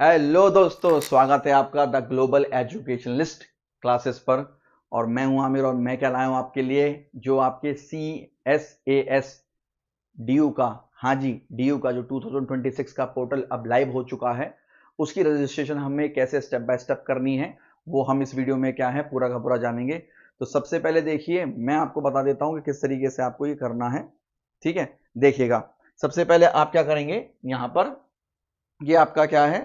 Hello दोस्तों, स्वागत है आपका द ग्लोबल एजुकेशनलिस्ट क्लासेस पर। और मैं हूं आमिर और मैं क्या लाया हूं आपके लिए जो आपके CSAS DU का, हाँ जी DU का जो 2026 का पोर्टल अब लाइव हो चुका है, उसकी रजिस्ट्रेशन हमें कैसे स्टेप बाय स्टेप करनी है वो हम इस वीडियो में क्या है पूरा का पूरा जानेंगे। तो सबसे पहले देखिए, मैं आपको बता देता हूं कि किस तरीके से आपको ये करना है। ठीक है, देखिएगा। सबसे पहले आप क्या करेंगे, यहां पर ये आपका क्या है,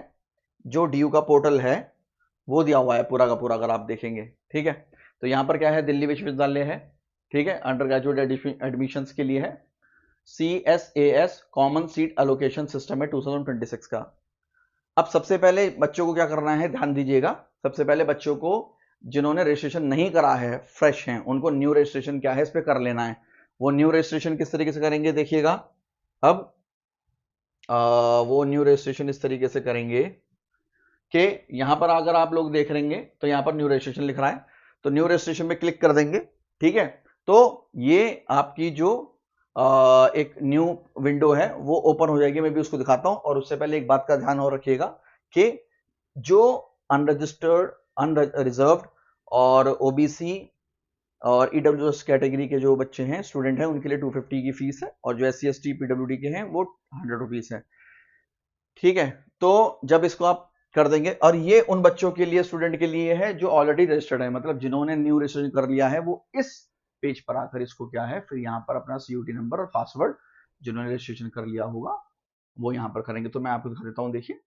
जो DU का पोर्टल है वो दिया हुआ है पूरा का पूरा, अगर आप देखेंगे। ठीक है, तो यहाँ पर क्या है, दिल्ली विश्वविद्यालय है। ठीक है, अंडर ग्रेजुएट एडमिशंस के लिए है। CSAS common seat allocation system है 2026 का। अब सबसे पहले बच्चों को क्या करना है, ध्यान दीजिएगा। सबसे पहले बच्चों को जिन्होंने रजिस्ट्रेशन नहीं करा है, फ्रेश हैं, उनको न्यू रजिस्ट्रेशन क्या है इस पर कर लेना है। वो न्यू रजिस्ट्रेशन किस तरीके से करेंगे देखिएगा। अब वो न्यू रजिस्ट्रेशन इस तरीके से करेंगे कि यहां पर अगर आप लोग देख लेंगे तो यहां पर न्यू रजिस्ट्रेशन लिख रहा है, तो न्यू रजिस्ट्रेशन पे क्लिक कर देंगे। ठीक है, तो ये आपकी जो एक न्यू विंडो है वो ओपन हो जाएगी। मैं भी उसको दिखाता हूं, और उससे पहले एक बात का ध्यान और रखिएगा कि जो अनरजिस्टर्ड, अनरिजर्व्ड और OBC और EWS कैटेगरी के जो बच्चे हैं, स्टूडेंट हैं, उनके लिए 250 की फीस है, और जो SC ST PWD के हैं वो 100 रुपीज है। ठीक है, तो जब इसको आप कर देंगे, और ये उन बच्चों के लिए, स्टूडेंट के लिए है जो ऑलरेडी रजिस्टर्ड है, मतलब जिन्होंने न्यू रजिस्ट्रेशन कर लिया है, वो इस पेज पर आकर इसको क्या है, फिर यहाँ पर अपना CUT नंबर और पासवर्ड जिन्होंने रजिस्ट्रेशन कर लिया होगा वो यहाँ पर करेंगे। तो मैं आपको दिखा देता हूँ, देखिए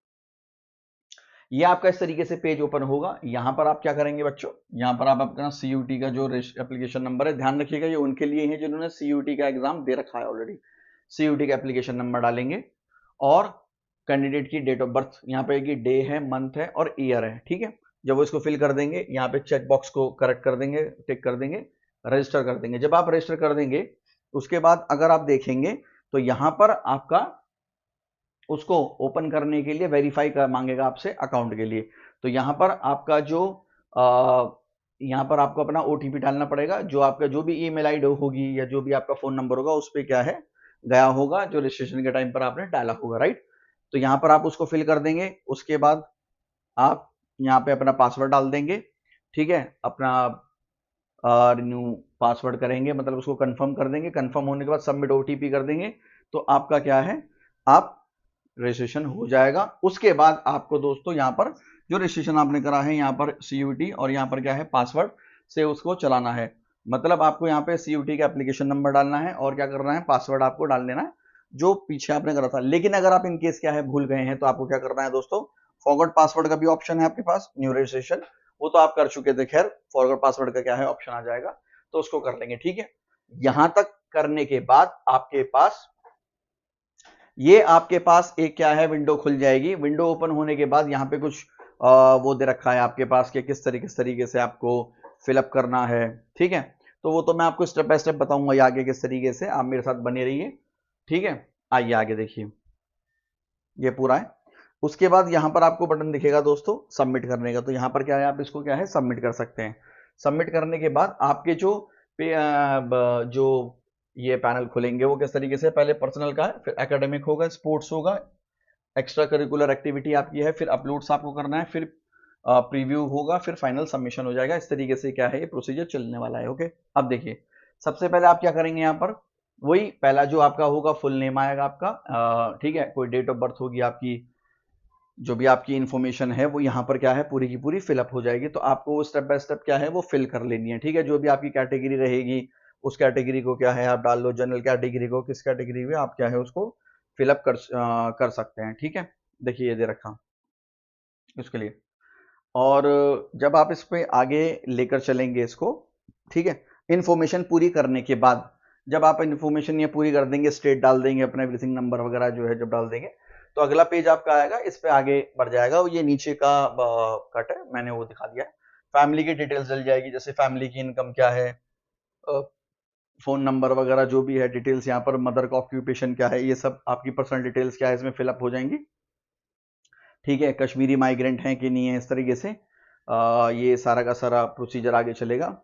ये आपका इस तरीके से पेज ओपन होगा। यहाँ पर आप क्या करेंगे बच्चों, यहाँ पर आप अपना CUT का जो एप्लीकेशन नंबर है, ध्यान रखिएगा ये उनके लिए है जिन्होंने CUT का एग्जाम दे रखा है ऑलरेडी। CUT का एप्लीकेशन नंबर डालेंगे, और कैंडिडेट की डेट ऑफ बर्थ यहाँ पे की डे है, मंथ है और ईयर है। ठीक है, जब वो इसको फिल कर देंगे, यहाँ पे चेक बॉक्स को करेक्ट कर देंगे, टिक कर देंगे, रजिस्टर कर देंगे। जब आप रजिस्टर कर देंगे, उसके बाद अगर आप देखेंगे तो यहाँ पर आपका उसको ओपन करने के लिए वेरीफाई कर मांगेगा आपसे अकाउंट के लिए। तो यहाँ पर आपका जो यहाँ पर आपको अपना OTP डालना पड़ेगा, जो आपका जो भी ईमेल आईडी होगी या जो भी आपका फोन नंबर होगा उस पर क्या है गया होगा, जो रजिस्ट्रेशन के टाइम पर आपने डाला होगा, राइट। तो यहाँ पर आप उसको फिल कर देंगे। उसके बाद आप यहाँ पे अपना पासवर्ड डाल देंगे। ठीक है, अपना रिन्यू पासवर्ड करेंगे, मतलब उसको कंफर्म कर देंगे। कंफर्म होने के बाद सबमिट OTP कर देंगे, तो आपका क्या है, आप रजिस्ट्रेशन हो जाएगा। उसके बाद आपको दोस्तों यहाँ पर जो रजिस्ट्रेशन आपने करा है, यहाँ पर CUT और यहाँ पर क्या है पासवर्ड से उसको चलाना है। मतलब आपको यहाँ पे CUT का एप्लीकेशन नंबर डालना है और क्या करना है, पासवर्ड आपको डाल देना है जो पीछे आपने करा था। लेकिन अगर आप इनकेस क्या है भूल गए हैं, तो आपको क्या करना है दोस्तों, फॉरगॉट पासवर्ड का भी ऑप्शन है आपके पास, न्यू रजिस्ट्रेशन, वो तो आप कर चुके थे, खैर फॉरगॉट पासवर्ड का क्या है ऑप्शन आ जाएगा, तो उसको कर लेंगे। ठीक है, यहां तक करने के बाद आपके पास ये आपके पास एक क्या है विंडो खुल जाएगी। विंडो ओपन होने के बाद यहाँ पे कुछ वो दे रखा है आपके पास कि किस तरीके से आपको फिलअप करना है। ठीक है, तो वो तो मैं आपको स्टेप बाय स्टेप बताऊंगा ये आगे किस तरीके से, आप मेरे साथ बने रहिए। ठीक है, आइए आगे देखिए, ये पूरा है। उसके बाद यहाँ पर आपको बटन दिखेगा दोस्तों सबमिट करने का, तो यहाँ पर क्या है, आप इसको क्या है सबमिट कर सकते हैं। सबमिट करने के बाद आपके जो जो ये पैनल खुलेंगे वो किस तरीके से, पहले पर्सनल का है, फिर एकेडमिक होगा, स्पोर्ट्स होगा, एक्स्ट्रा करिकुलर एक्टिविटी आपकी है, फिर अपलोड्स आपको करना है, फिर प्रीव्यू होगा, फिर फाइनल सबमिशन हो जाएगा। इस तरीके से क्या है ये प्रोसीजर चलने वाला है। ओके, अब देखिए सबसे पहले आप क्या करेंगे, यहाँ पर वही पहला जो आपका होगा फुल नेम आएगा आपका, ठीक है, कोई डेट ऑफ बर्थ होगी आपकी, जो भी आपकी इंफॉर्मेशन है वो यहाँ पर क्या है पूरी की पूरी फिलअप हो जाएगी। तो आपको स्टेप बाय स्टेप क्या है वो फिल कर लेनी है। ठीक है, जो भी आपकी कैटेगरी रहेगी उस कैटेगरी को क्या है आप डाल लो, जनरल कैटेगरी को, किस कैटेगरी में आप क्या है उसको फिलअप कर सकते हैं। ठीक है, देखिए ये दे रखा उसके लिए। और जब आप इस पे आगे लेकर चलेंगे इसको, ठीक है, इंफॉर्मेशन पूरी करने के बाद, जब आप इंफॉर्मेशन ये पूरी कर देंगे, स्टेट डाल देंगे, अपना एवरीथिंग नंबर वगैरह जो है जब डाल देंगे, तो अगला पेज आपका आएगा, इस पे आगे बढ़ जाएगा। ये नीचे का कट है, मैंने वो दिखा दिया है। फैमिली की डिटेल्स डल जाएगी, जैसे फैमिली की इनकम क्या है, फोन नंबर वगैरह जो भी है डिटेल्स, यहाँ पर मदर का ऑक्यूपेशन क्या है, ये सब आपकी पर्सनल डिटेल्स क्या है इसमें फिलअप हो जाएंगी। ठीक है, कश्मीरी माइग्रेंट हैं कि नहीं है, इस तरीके से ये सारा का सारा प्रोसीजर आगे चलेगा।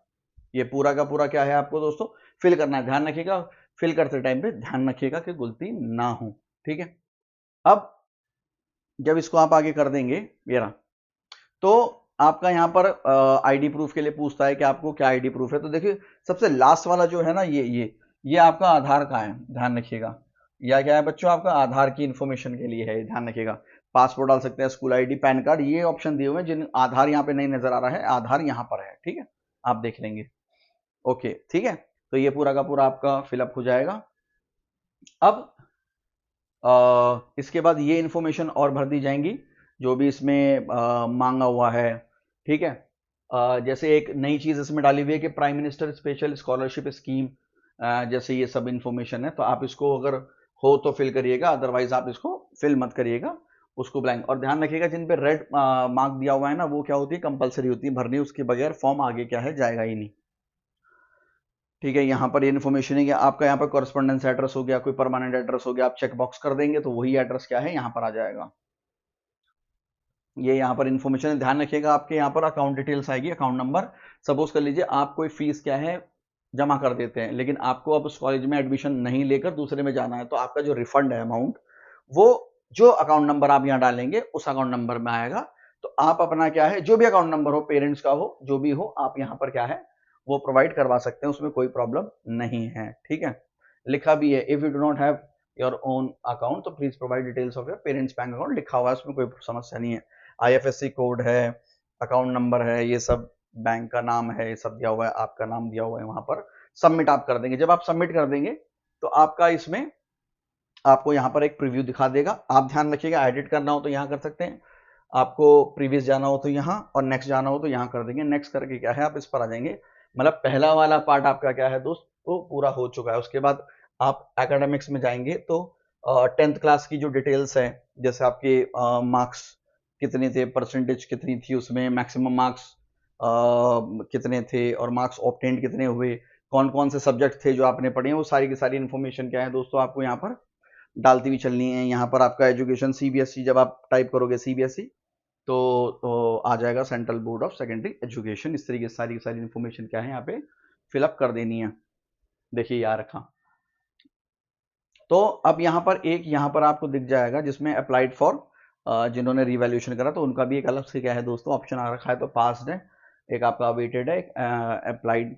ये पूरा का पूरा क्या है आपको दोस्तों फिल करना है। ध्यान रखिएगा, फिल करते टाइम पे ध्यान रखिएगा कि गलती ना हो। ठीक है, अब जब इसको आप आगे कर देंगे ये रहा, तो आपका यहाँ पर आईडी प्रूफ के लिए पूछता है कि आपको क्या आईडी प्रूफ है। तो देखिए सबसे लास्ट वाला जो है ना, ये आपका आधार का है, ध्यान रखिएगा। या क्या है बच्चों, आपका आधार की इंफॉर्मेशन के लिए है, ध्यान रखिएगा। पासपोर्ट डाल सकते हैं, स्कूल आईडी, पैन कार्ड, ये ऑप्शन दिए हुए हैं। जिन आधार यहाँ पे नहीं नजर आ रहा है, आधार यहाँ पर है, ठीक है, आप देख लेंगे। ओके ठीक है, तो ये पूरा का पूरा आपका फिलअप हो जाएगा। अब इसके बाद ये इंफॉर्मेशन और भर दी जाएंगी जो भी इसमें मांगा हुआ है, ठीक है। जैसे एक नई चीज इसमें डाली हुई है कि prime minister special scholarship scheme, जैसे ये सब इंफॉर्मेशन है, तो आप इसको अगर हो तो फिल करिएगा, अदरवाइज आप इसको फिल मत करिएगा, उसको ब्लैंक। और ध्यान रखिएगा जिन पे रेड मार्क दिया हुआ है ना, वो क्या होती है, कंपलसरी होती है भरनी, उसके बगैर फॉर्म आगे क्या है जाएगा ही नहीं, ठीक है। यहाँ पर ये इन्फॉर्मेशन है कि आपका यहाँ पर कॉरेस्पॉन्डेंस एड्रेस हो गया, कोई परमानेंट एड्रेस हो गया, आप चेक बॉक्स कर देंगे तो वही एड्रेस क्या है यहाँ पर आ जाएगा। ये यहाँ पर इन्फॉर्मेशन है, ध्यान रखिएगा। आपके यहाँ पर अकाउंट डिटेल्स आएगी, अकाउंट नंबर। सपोज कर लीजिए आप कोई फीस क्या है जमा कर देते हैं, लेकिन आपको अब उस कॉलेज में एडमिशन नहीं लेकर दूसरे में जाना है, तो आपका जो रिफंड है अमाउंट, वो जो अकाउंट नंबर आप यहाँ डालेंगे उस अकाउंट नंबर में आएगा। तो आप अपना क्या है, जो भी अकाउंट नंबर हो, पेरेंट्स का हो, जो भी हो, आप यहाँ पर क्या है वो प्रोवाइड करवा सकते हैं, उसमें कोई प्रॉब्लम नहीं है, ठीक है। लिखा भी है, if you do not have your own account तो please provide details of your parents bank account, लिखा हुआ है, उसमें कोई समस्या नहीं है। आईएफएससी कोड है, अकाउंट नंबर है, ये सब बैंक का नाम है, ये सब दिया हुआ है, आपका नाम दिया हुआ है वहां पर। सबमिट आप कर देंगे, जब आप सबमिट कर देंगे तो आपका इसमें आपको यहाँ पर एक प्रीव्यू दिखा देगा। आप ध्यान रखिएगा, एडिट करना हो तो यहाँ कर सकते हैं, आपको प्रीवियस जाना हो तो यहाँ, और नेक्स्ट जाना हो तो यहाँ कर देंगे। नेक्स्ट करके क्या है आप इस पर आ जाएंगे। मतलब पहला वाला पार्ट आपका क्या है दोस्त, वो पूरा हो चुका है। उसके बाद आप एकेडमिक्स में जाएंगे तो 10th क्लास की जो डिटेल्स है, जैसे आपके मार्क्स कितने थे, परसेंटेज कितनी थी उसमें, मैक्सिमम मार्क्स कितने थे, और मार्क्स ऑब्टेन्ड कितने हुए, कौन कौन से सब्जेक्ट थे जो आपने पढ़े हैं, वो सारी की सारी इन्फॉर्मेशन क्या है दोस्तों आपको यहाँ पर डालती हुई चलनी है। यहाँ पर आपका एजुकेशन सीबीएसई, जब आप टाइप करोगे सीबीएसई तो आ जाएगा central board of secondary education. इस तरीके से सारी की सारी इन्फॉर्मेशन क्या है यहाँ पे फिलअप कर देनी है। देखिए यार रखा, तो अब यहाँ पर एक यहाँ पर आपको दिख जाएगा जिसमें अप्लाइड फॉर, जिन्होंने रिवैल्यूएशन करा तो उनका भी एक अलग से क्या है दोस्तों ऑप्शन आ रखा है। तो पास्ड है, एक आपका अवेटेड है, एक अप्लाइड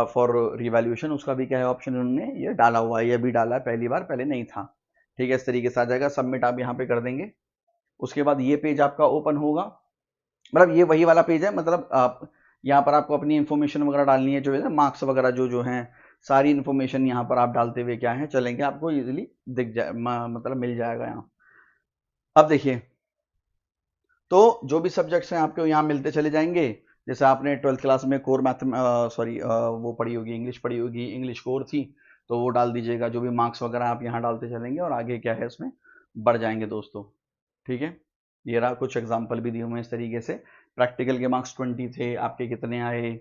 फॉर रिवैल्यूएशन, उसका भी क्या है ऑप्शन उन्होंने ये डाला हुआ है, ये भी डाला है पहली बार, पहले नहीं था, ठीक है। इस तरीके से आ जाएगा, सबमिट आप यहाँ पे कर देंगे। उसके बाद ये पेज आपका ओपन होगा, मतलब ये वही वाला पेज है, मतलब आप यहाँ पर आपको अपनी इन्फॉर्मेशन वगैरह डालनी है, जो है ना मार्क्स वगैरह जो जो हैं, सारी इन्फॉर्मेशन यहाँ पर आप डालते हुए क्या है चलेंगे, आपको इजीली दिख जाए, मतलब मिल जाएगा यहाँ। अब देखिए, तो जो भी सब्जेक्ट्स हैं आपको यहाँ मिलते चले जाएंगे। जैसे आपने 12th क्लास में कोर मैथ, सॉरी वो पढ़ी होगी, इंग्लिश पढ़ी होगी, इंग्लिश कोर थी, तो वो डाल दीजिएगा। जो भी मार्क्स वगैरह आप यहाँ डालते चलेंगे और आगे क्या है इसमें बढ़ जाएंगे दोस्तों, ठीक है। ये रहा, कुछ एग्जाम्पल भी दिए हुए हैं इस तरीके से। प्रैक्टिकल के मार्क्स 20 थे, आपके कितने आए,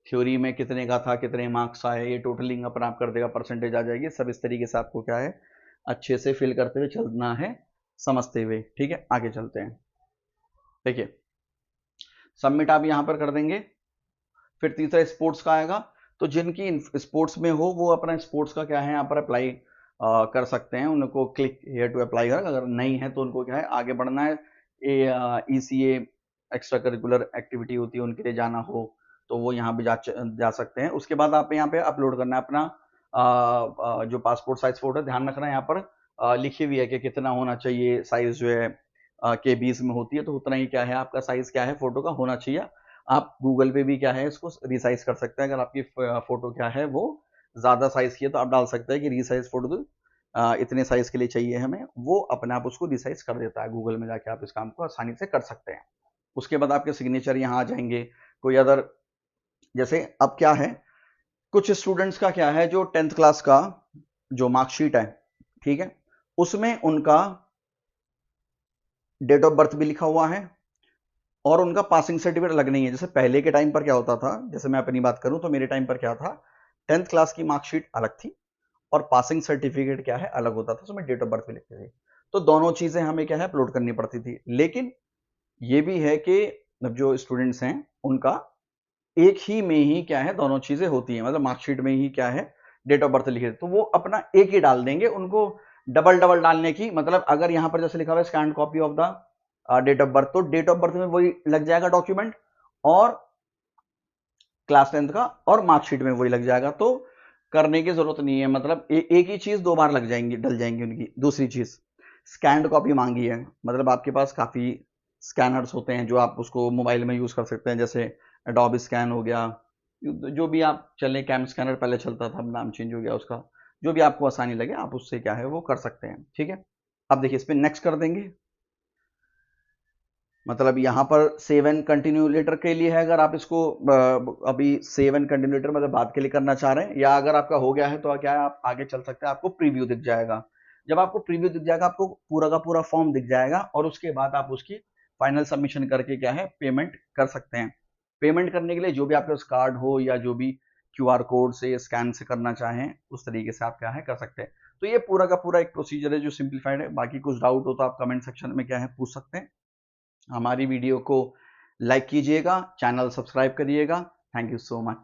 थ्योरी में कितने का था, कितने मार्क्स आए, ये टोटलिंग अपना आप कर देगा, परसेंटेज आ जाएगी। सब इस तरीके से आपको क्या है अच्छे से फिल करते हुए चलना है, समझते हुए, ठीक है। आगे चलते हैं, देखिए सबमिट आप यहाँ पर कर देंगे। फिर तीसरा स्पोर्ट्स का आएगा, तो जिनकी स्पोर्ट्स में हो वो अपना स्पोर्ट्स का क्या है यहाँ पर अप्लाई कर सकते हैं, उनको क्लिक हियर टू अप्लाई कर। अगर नहीं है तो उनको क्या है आगे बढ़ना है, ECA एक्स्ट्रा करिकुलर एक्टिविटी होती है उनके लिए जाना हो तो वो यहाँ भी जा सकते हैं। उसके बाद आप यहाँ पे अपलोड करना है अपना जो पासपोर्ट साइज फोटो। ध्यान रखना है यहाँ पर लिखी हुई है कि कितना होना चाहिए साइज, जो है के 20 में होती है, तो उतना ही क्या है आपका साइज क्या है फोटो का होना चाहिए। आप गूगल पे भी क्या है इसको रिसाइज कर सकते हैं, अगर आपकी फोटो क्या है वो ज्यादा साइज की है तो आप डाल सकते हैं कि रिसाइज फोटो इतने साइज के लिए चाहिए हमें, वो अपने आप उसको रिसाइज कर देता है। गूगल में जाके आप इस काम को आसानी से कर सकते हैं। उसके बाद आपके सिग्नेचर यहाँ आ जाएंगे। कोई अदर, जैसे अब क्या है कुछ स्टूडेंट्स का क्या है जो 10th क्लास का जो मार्कशीट है, ठीक है, उसमें उनका डेट ऑफ बर्थ भी लिखा हुआ है और उनका पासिंग सर्टिफिकेट अलग नहीं है। जैसे पहले के टाइम पर क्या होता था, जैसे मैं अपनी बात करूं तो मेरे टाइम पर क्या था, 10th क्लास की मार्कशीट अलग थी और पासिंग सर्टिफिकेट क्या है अलग होता था, उसमें डेट ऑफ बर्थ भी लिखते थे। तो दोनों चीजें हमें क्या है अपलोड करनी पड़ती थी। लेकिन ये भी है कि जो स्टूडेंट्स हैं उनका एक ही में ही क्या है दोनों चीजें होती हैं, मतलब मार्कशीट में ही क्या है डेट ऑफ बर्थ लिखे, तो वो अपना एक ही डाल देंगे। उनको डबल डबल डालने की, मतलब अगर यहां पर जैसे लिखा हुआ है scan copy of the date of birth, तो डेट ऑफ बर्थ में वही लग जाएगा डॉक्यूमेंट, और क्लास 10th का और मार्कशीट में वही लग जाएगा। तो करने की जरूरत नहीं है, मतलब एक ही चीज 2 बार लग जाएंगी, डल जाएंगी उनकी। दूसरी चीज स्कैन्ड कॉपी मांगी है, मतलब आपके पास काफी स्कैनर्स होते हैं जो आप उसको मोबाइल में यूज कर सकते हैं, जैसे एडोब स्कैन हो गया, जो भी आप चले, कैम स्कैनर पहले चलता था, अब नाम चेंज हो गया उसका। जो भी आपको आसानी लगे आप उससे क्या है वो कर सकते हैं, ठीक है। अब देखिए इस पर नेक्स्ट कर देंगे। मतलब यहाँ पर सेव एंड कंटिन्यू लेटर के लिए है, अगर आप इसको अभी सेव एंड कंटिन्यू लेटर मतलब बाद के लिए करना चाह रहे हैं, या अगर आपका हो गया है तो क्या है आप आगे चल सकते हैं, आपको प्रीव्यू दिख जाएगा। जब आपको प्रीव्यू दिख जाएगा आपको पूरा का पूरा फॉर्म दिख जाएगा, और उसके बाद आप उसकी फाइनल सबमिशन करके क्या है पेमेंट कर सकते हैं। पेमेंट करने के लिए जो भी आपके पास कार्ड हो या जो भी क्यूआर कोड से स्कैन से करना चाहें उस तरीके से आप क्या है कर सकते हैं। तो ये पूरा का पूरा एक प्रोसीजर है जो सिंप्लीफाइड है। बाकी कुछ डाउट हो तो आप कमेंट सेक्शन में क्या है पूछ सकते हैं। हमारी वीडियो को लाइक कीजिएगा, चैनल सब्सक्राइब करिएगा। Thank you so much.